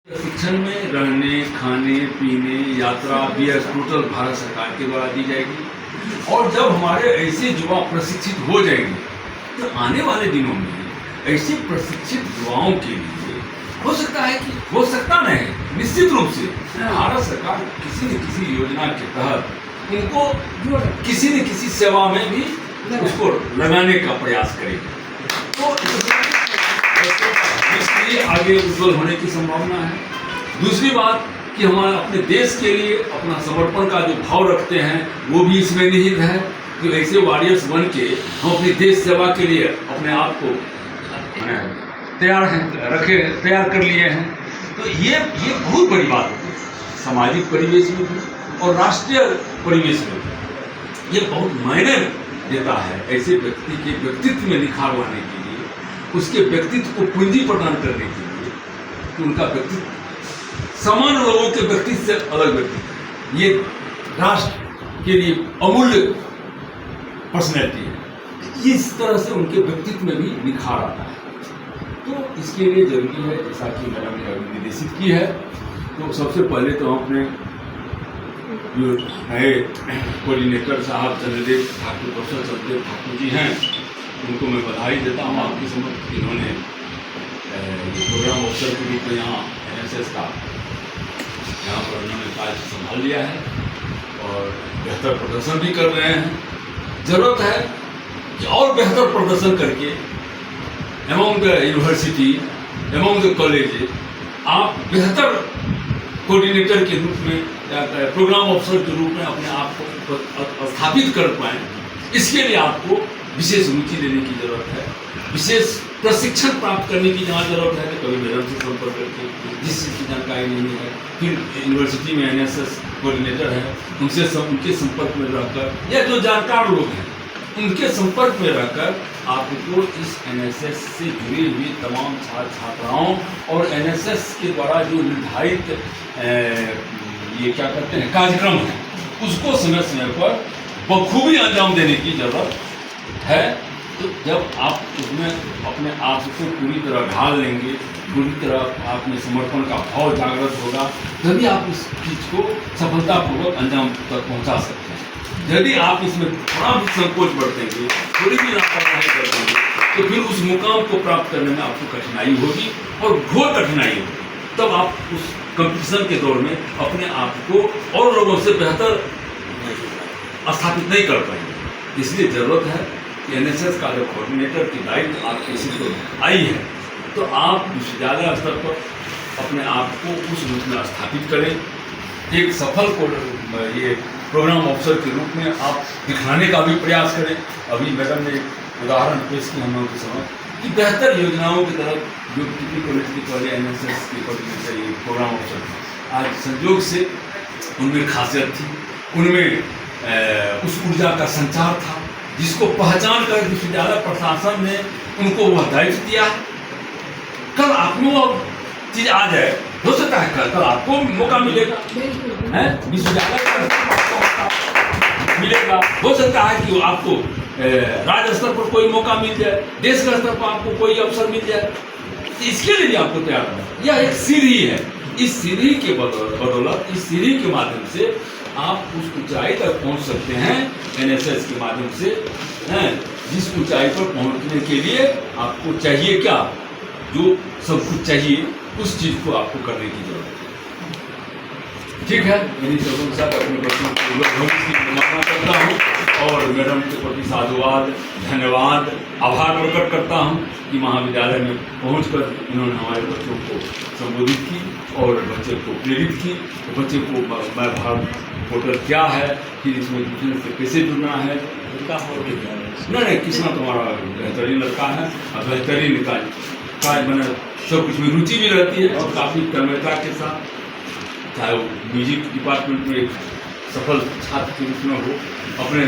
शिक्षण में रहने, खाने, पीने, यात्रा, व्यय टोटल भारत सरकार के द्वारा दी जाएगी। और जब हमारे ऐसे युवा प्रशिक्षित हो जाएंगे तो आने वाले दिनों में ऐसे प्रशिक्षित युवाओं के लिए हो सकता है कि हो सकता नहीं, निश्चित रूप से भारत सरकार किसी न किसी योजना के तहत उनको किसी न किसी सेवा में भी उसको लगाने का प्रयास करेगी। तो इसलिए आगे उज्जवल होने की संभावना है। दूसरी बात कि हमारे अपने देश के लिए अपना समर्पण का जो भाव रखते हैं वो भी इसमें निहित है कि ऐसे वॉरियर्स बन के हम अपनी देश सेवा के लिए अपने आप को तैयार कर लिए हैं। तो ये बहुत बड़ी बात है सामाजिक परिवेश में भी और राष्ट्रीय परिवेश में भी। ये बहुत मायने देता है ऐसे व्यक्ति के व्यक्तित्व में निखार लाने के लिए, उसके व्यक्तित्व को पूंजी प्रदान करने के लिए कि उनका व्यक्तित्व सामान्य लोगों के व्यक्तित्व से अलग व्यक्तित्व है। ये राष्ट्र के लिए अमूल्य पर्सनैलिटी है। इस तरह से उनके व्यक्तित्व में भी निखार आता है। तो इसके लिए जरूरी है, जैसा कि मैडम ने निर्देशित की है, तो सबसे पहले तो हम अपने जो नए कोऑर्डिनेटर साहब चंद्रदेव ठाकुर, प्रोफेसर चंद्रदेव ठाकुर जी हैं, उनको मैं बधाई देता हूँ आपके समक्ष। इन्होंने प्रोग्राम ऑफिसर के रूप में यहाँ NSS का यहाँ पर उन्होंने कार्य संभाल लिया है और बेहतर प्रदर्शन भी कर रहे हैं। जरूरत है कि और बेहतर प्रदर्शन करके among the university, among the college आप बेहतर कोऑर्डिनेटर के रूप में या प्रोग्राम ऑफिसर के रूप में अपने आप को स्थापित कर पाएँ। इसके लिए आपको विशेष रुचि लेने की जरूरत है, विशेष प्रशिक्षण प्राप्त करने की जहाँ जरूरत है तो कभी मैडम से संपर्क करके जिस चीज़ की जानकारी नहीं है, फिर यूनिवर्सिटी में NSS कोऑर्डिनेटर है उनसे उनके संपर्क में रहकर या जो जानकार लोग हैं उनके संपर्क में रहकर आपको इस NSS से जुड़ी हुई तमाम छात्र छात्राओं और NSS के द्वारा जो निर्धारित ये क्या कहते हैं कार्यक्रम है उसको समय समय पर बखूबी अंजाम देने की जरूरत है। तो जब आप उसमें अपने आप को पूरी तरह ढाल लेंगे, पूरी तरह आप में समर्पण का भाव जागृत होगा, तभी आप इस चीज़ को सफलतापूर्वक अंजाम तक पहुंचा सकते हैं। यदि आप इसमें थोड़ा भी संकोच बरतेंगे, थोड़ी भी लापरवाही बरतेंगे, तो फिर उस मुकाम को प्राप्त करने में आपको कठिनाई होगी और घोर कठिनाई होगी। तब आप उस कंपटीशन के दौर में अपने आप को और लोगों से बेहतर स्थापित नहीं कर पाएंगे। इसलिए ज़रूरत है कि NSS का जो कोऑर्डिनेटर की दायित्व आपके किसी को आई है तो आप विश्वविद्यालय स्तर पर अपने आप को उस रूप में स्थापित करें। एक सफल ये प्रोग्राम ऑफिसर के रूप में आप दिखाने का भी प्रयास करें। अभी मैडम ने एक उदाहरण पेश किया हम लोगों के समझ कि बेहतर योजनाओं की तरफ जो कितनी कॉलेज के पहले NSS के कोऑर्डिनेटर ये प्रोग्राम ऑफिसर थे, आज संयोग से उनमें खासियत थी, उनमें उस ऊर्जा का संचार था जिसको पहचान कर विश्वविद्यालय प्रशासन ने उनको वह दायित्व दिया है। कल आप में वो चीज आ जाए, हो सकता है कल आपको मौका मिलेगा, है विश्वविद्यालय मिलेगा, हो सकता है कि आपको राज्य स्तर पर कोई मौका मिल जाए, देश के स्तर पर आपको कोई अवसर मिल जाए। इसके लिए भी आपको तैयार रहना। यह एक सीढ़ी है, इस सीढ़ी के बदौलत इस सीढ़ी के माध्यम से आप उस ऊंचाई तक पहुंच सकते हैं। NSS के माध्यम से जिस ऊंचाई पर पहुंचने के लिए आपको चाहिए क्या, जो सब कुछ चाहिए उस चीज को आपको करने की जरूरत है। ठीक है, मेरी शब्दों के साथ अपने बच्चों को भविष्य की कामना करता हूँ और मैडम के प्रति साधुवाद, धन्यवाद, आभार प्रकट करता हूँ कि महाविद्यालय में पहुंचकर इन्होंने हमारे बच्चों को संबोधित की और बच्चे को प्रेरित की। तो बच्चे को मैं भारत पोर्टल क्या है, फिर इसमें दूसरे से कैसे जुड़ना है, नहीं कितना तुम्हारा बेहतरीन लड़का है और बेहतरीन कार्य बना, सब कुछ में रुचि भी रहती है और काफ़ी तन्मयता के साथ, चाहे वो म्यूजिक डिपार्टमेंट में एक सफल छात्र के रूप में हो, अपने